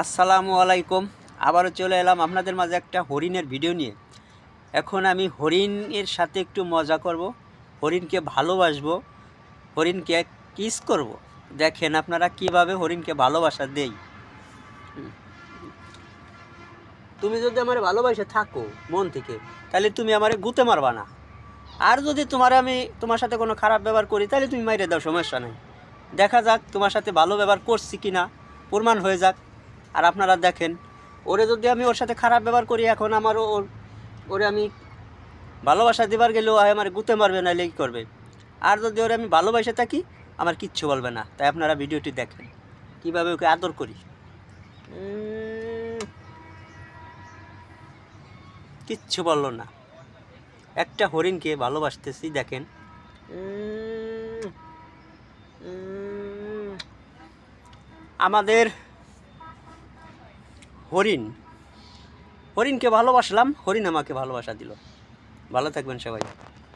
আসসালামু আলাইকুম। আবারও চলে এলাম আপনাদের মাঝে একটা হরিণের ভিডিও নিয়ে। এখন আমি হরিণের সাথে একটু মজা করব, হরিণকে ভালোবাসবো, হরিণকে কিস করব। দেখেন আপনারা কিভাবে হরিণকে ভালোবাসা দেই। তুমি যদি আমার ভালোবাসে থাকো মন থেকে, তাহলে তুমি আমারে গুতে মারবা না। আর যদি আমি তোমার সাথে কোনো খারাপ ব্যবহার করি, তাহলে তুমি মাইরে দাও, সমস্যা নেই। দেখা যাক তোমার সাথে ভালো ব্যবহার করছি কি না, প্রমাণ হয়ে যাক। আর আপনারা দেখেন, যদি আমি ওর সাথে খারাপ ব্যবহার করি, এখন আমারও ওরে আমি ভালোবাসা দেবার গেলেও আমার গুতে মারবে না, লেগ করবে। আর যদি আমি ভালোবাসে থাকি, আমার কিচ্ছু বলবে না। তাই আপনারা ভিডিওটি দেখেন কীভাবে ওকে আদর করি। কিচ্ছু বললো না, একটা হরিণকে ভালোবাসতেছি দেখেন। আমাদের হরিণকে ভালোবাসলাম, হরিণ আমাকে ভালোবাসা দিল। ভালো থাকবেন সবাই।